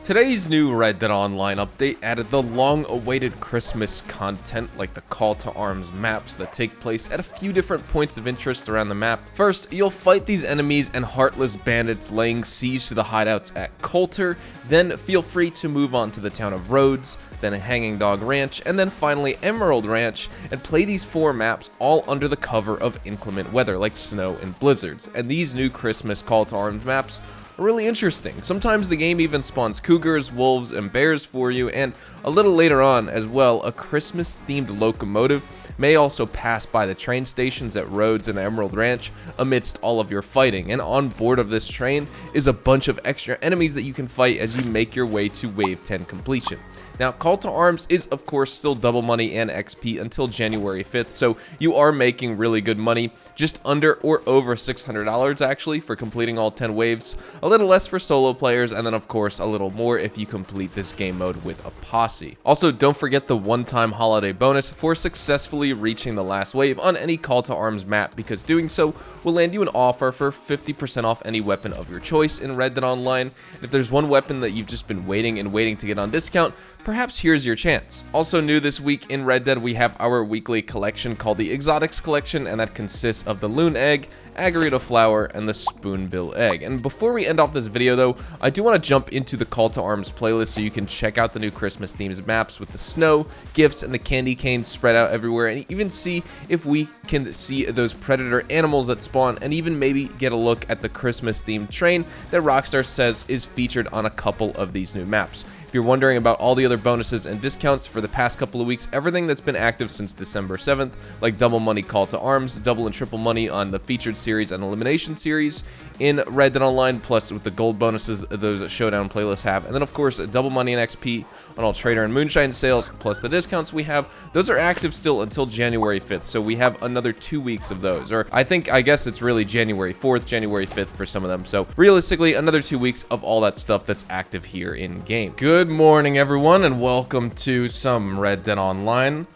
Today's new Red Dead Online update added the long-awaited Christmas content like the Call to Arms maps that take place at a few different points of interest around the map. First, you'll fight these enemies and heartless bandits laying siege to the hideouts at Coulter, then feel free to move on to the town of Rhodes, then Hanging Dog Ranch, and then finally Emerald Ranch, and play these 4 maps all under the cover of inclement weather like snow and blizzards. And these new Christmas Call to Arms maps really interesting. Sometimes the game even spawns cougars, wolves, and bears for you, and a little later on as well, a Christmas-themed locomotive may also pass by the train stations at Rhodes and Emerald Ranch amidst all of your fighting. And on board of this train is a bunch of extra enemies that you can fight as you make your way to Wave 10 completion. Now, Call to Arms is, of course, still double money and XP until January 5th, so you are making really good money, just under or over $600 actually for completing all 10 waves, a little less for solo players, and then, of course, a little more if you complete this game mode with a posse. Also, don't forget the one-time holiday bonus for successfully reaching the last wave on any Call to Arms map, because doing so will land you an offer for 50% off any weapon of your choice in Red Dead Online. And if there's one weapon that you've just been waiting to get on discount, perhaps here's your chance. Also new this week in Red Dead, we have our weekly collection called the Exotics Collection, and that consists of the Loon Egg, Agarita Flower, and the Spoonbill Egg. And before we end off this video though, I do want to jump into the Call to Arms playlist so you can check out the new Christmas themes maps with the snow, gifts, and the candy canes spread out everywhere, and even see if we can see those predator animals that spawn, and even maybe get a look at the Christmas themed train that Rockstar says is featured on a couple of these new maps. If you're wondering about all the other bonuses and discounts for the past couple of weeks, everything that's been active since December 7th, like double money Call to Arms, double and triple money on the featured series and elimination series in Red Dead Online, plus with the gold bonuses those Showdown playlists have, and then of course double money and XP on all Trader and Moonshine sales, plus the discounts we have, those are active still until January 5th, so we have another 2 weeks of those, or I guess it's really January 4th, January 5th for some of them, so realistically another 2 weeks of all that stuff that's active here in game. Good morning everyone, and welcome to some Red Dead Online.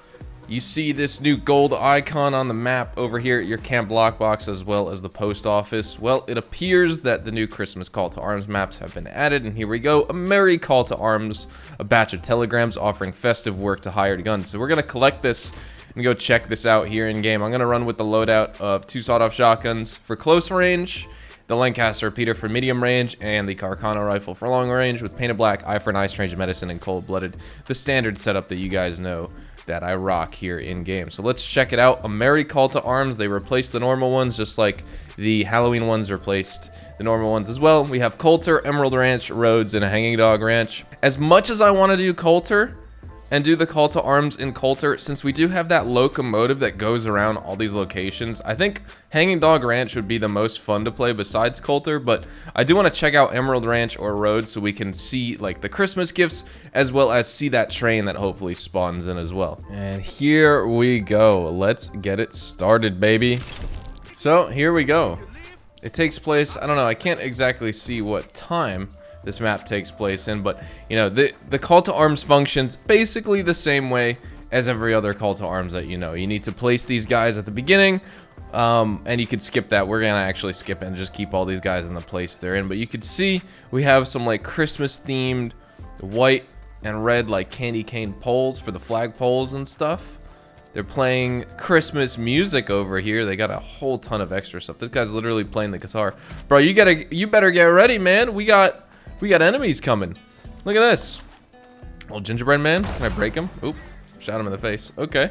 You see this new gold icon on the map over here at your camp lockbox as well as the post office. Well, it appears that the new Christmas Call to Arms maps have been added, and here we go. A merry call to arms, a batch of telegrams offering festive work to hired guns. So we're going to collect this and go check this out here in game. I'm going to run with the loadout of 2 sawed-off shotguns for close range, the Lancaster repeater for medium range, and the Carcano rifle for long range with painted black, eye for an eye, strange medicine, and cold-blooded. The standard setup that you guys know that I rock here in game. So let's check it out. A merry call to arms. They replaced the normal ones just like the Halloween ones replaced the normal ones as well. We have Coulter, Emerald Ranch, Rhodes, and a Hanging Dog Ranch. As much as I want to do Coulter and do the Call to Arms in Coulter, since we do have that locomotive that goes around all these locations, I think Hanging Dog Ranch would be the most fun to play besides Coulter, but I do want to check out Emerald Ranch or Rhodes so we can see like the Christmas gifts as well as see that train that hopefully spawns in as well. And here we go. Let's get it started, baby. So here we go. It takes place, I don't know, I can't exactly see what time this map takes place in, but you know, the Call to Arms functions basically the same way as every other Call to Arms that you know. You need to place these guys at the beginning, and you could skip that. We're gonna actually skip it and just keep all these guys in the place they're in, but you could see we have some like Christmas themed white and red like candy cane poles for the flag poles and stuff. They're playing Christmas music over here. They got a whole ton of extra stuff. This guy's literally playing the guitar. Bro, you better get ready, man. We got enemies coming. Look at this. Old gingerbread man. Can I break him? Oop. Shot him in the face. Okay.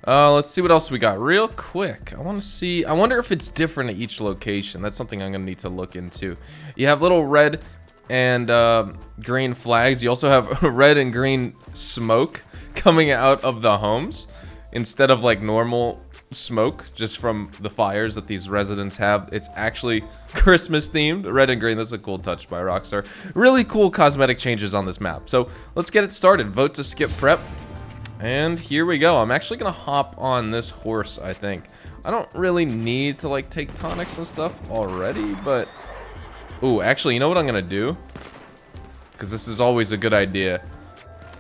Let's see what else we got real quick. I want to see. I wonder if it's different at each location. That's something I'm going to need to look into. You have little red and green flags. You also have red and green smoke coming out of the homes instead of like normal smoke just from the fires that these residents have. It's actually Christmas themed, red and green. That's a cool touch by Rockstar. Really cool cosmetic changes on this map. So let's get it started. Vote to skip prep, and here we go. I'm actually gonna hop on this horse. I think I don't really need to like take tonics and stuff already, but ooh, actually, you know what I'm gonna do, because this is always a good idea.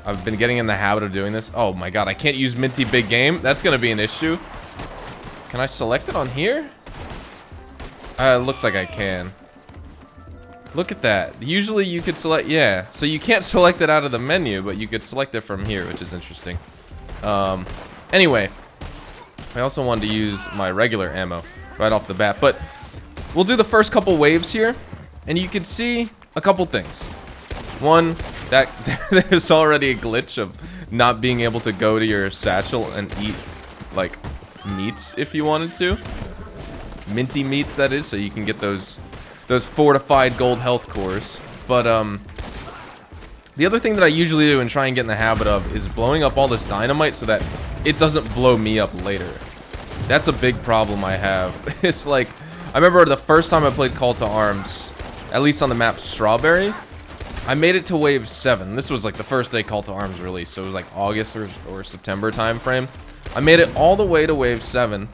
I've been getting in the habit of doing this. Oh my god, I can't use Minty Big Game. That's gonna be an issue. Can I select it on here? It looks like I can. Look at that. Usually you could select, yeah. So you can't select it out of the menu, but you could select it from here, which is interesting. Anyway, I also wanted to use my regular ammo right off the bat, but we'll do the first couple waves here, and you can see a couple things. One, that there's already a glitch of not being able to go to your satchel and eat, like, meats if you wanted to. Minty meats, that is, so you can get those fortified gold health cores. But, the other thing that I usually do and try and get in the habit of is blowing up all this dynamite so that it doesn't blow me up later. That's a big problem I have. It's like, I remember the first time I played Call to Arms, at least on the map Strawberry, I made it to wave 7. This was like the first day Call to Arms released, so it was like August or September time frame. I made it all the way to wave 7,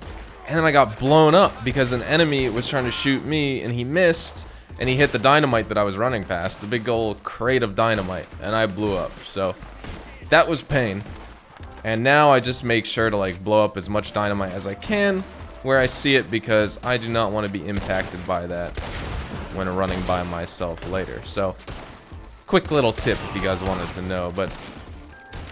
and then I got blown up because an enemy was trying to shoot me, and he missed, and he hit the dynamite that I was running past, the big old crate of dynamite, and I blew up. So that was pain. And now I just make sure to like blow up as much dynamite as I can where I see it, because I do not want to be impacted by that when running by myself later. So quick little tip if you guys wanted to know. But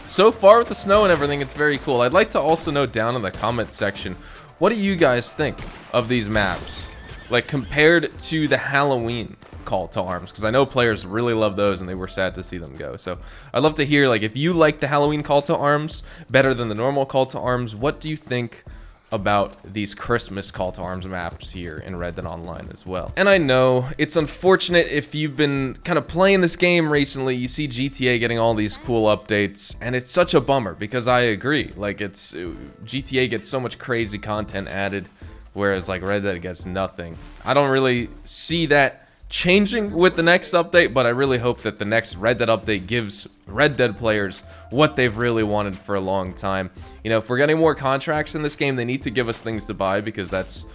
so far with the snow and everything, it's very cool. I'd like to also note down in the comment section, what do you guys think of these maps, like compared to the Halloween Call to Arms? Because I know players really love those and they were sad to see them go. So I'd love to hear, like, if you like the Halloween Call to Arms better than the normal Call to Arms, what do you think about these Christmas Call to Arms maps here in Red Dead Online as well? And I know it's unfortunate if you've been kind of playing this game recently, you see GTA getting all these cool updates, and it's such a bummer because I agree. Like, GTA gets so much crazy content added, whereas like Red Dead gets nothing. I don't really see that changing with the next update, but I really hope that the next Red Dead update gives Red Dead players what they've really wanted for a long time. You know, if we're getting more contracts in this game, they need to give us things to buy, because that's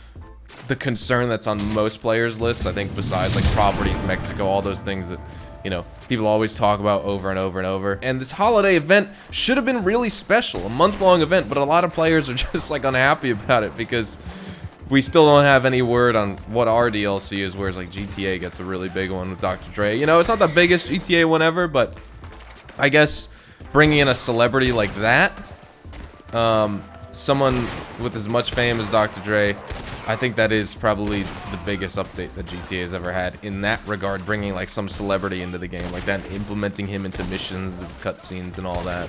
the concern that's on most players' lists, I think, besides like properties, Mexico, all those things that, you know, people always talk about over and over and over. And this holiday event should have been really special, a month-long event, but a lot of players are just like unhappy about it because we still don't have any word on what our DLC is, whereas like GTA gets a really big one with Dr. Dre. You know, it's not the biggest GTA one ever, but I guess bringing in a celebrity like that, someone with as much fame as Dr. Dre, I think that is probably the biggest update that GTA has ever had in that regard, bringing like some celebrity into the game like that, implementing him into missions, cutscenes, and all that.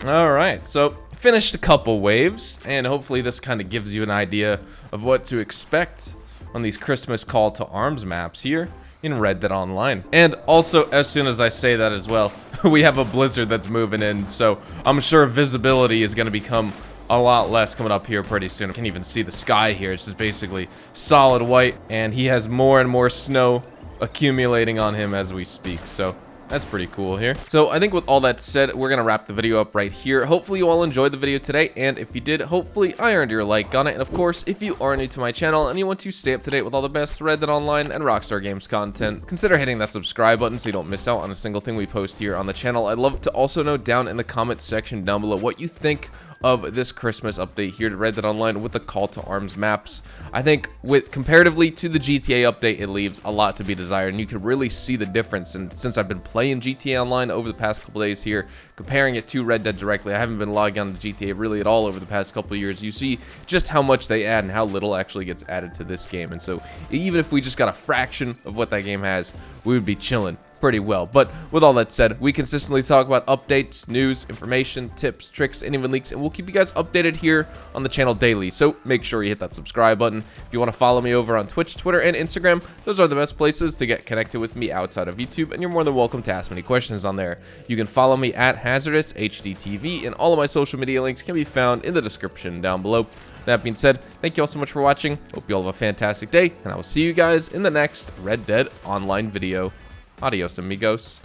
All right, so finished a couple waves, and hopefully this kind of gives you an idea of what to expect on these Christmas Call to Arms maps here in Red Dead Online. And also, as soon as I say that as well, we have a blizzard that's moving in, so I'm sure visibility is going to become a lot less coming up here pretty soon. I can't even see the sky here. It's just basically solid white, and he has more and more snow accumulating on him as we speak, so that's pretty cool here. So I think with all that said, we're gonna wrap the video up right here. Hopefully you all enjoyed the video today, and if you did, hopefully I earned your like on it. And of course, if you are new to my channel and you want to stay up to date with all the best Red Dead Online and Rockstar Games content, consider hitting that subscribe button so you don't miss out on a single thing we post here on the channel. I'd love to also note down in the comment section down below what you think of this Christmas update here to Red Dead Online with the Call to Arms maps. I think with comparatively to the GTA update, it leaves a lot to be desired, and you can really see the difference. And since I've been playing GTA Online over the past couple days here, comparing it to Red Dead directly, I haven't been logging on to GTA really at all over the past couple of years. You see just how much they add and how little actually gets added to this game. And so even if we just got a fraction of what that game has, we would be chilling pretty well. But with all that said, we consistently talk about updates, news, information, tips, tricks, and even leaks, and we'll keep you guys updated here on the channel daily. So make sure you hit that subscribe button. If you want to follow me over on Twitch, Twitter, and Instagram, those are the best places to get connected with me outside of YouTube, and you're more than welcome to ask me any questions on there. You can follow me at HazardousHDTV, and all of my social media links can be found in the description down below. That being said, thank you all so much for watching. Hope you all have a fantastic day, and I will see you guys in the next Red Dead Online video. Adios, amigos.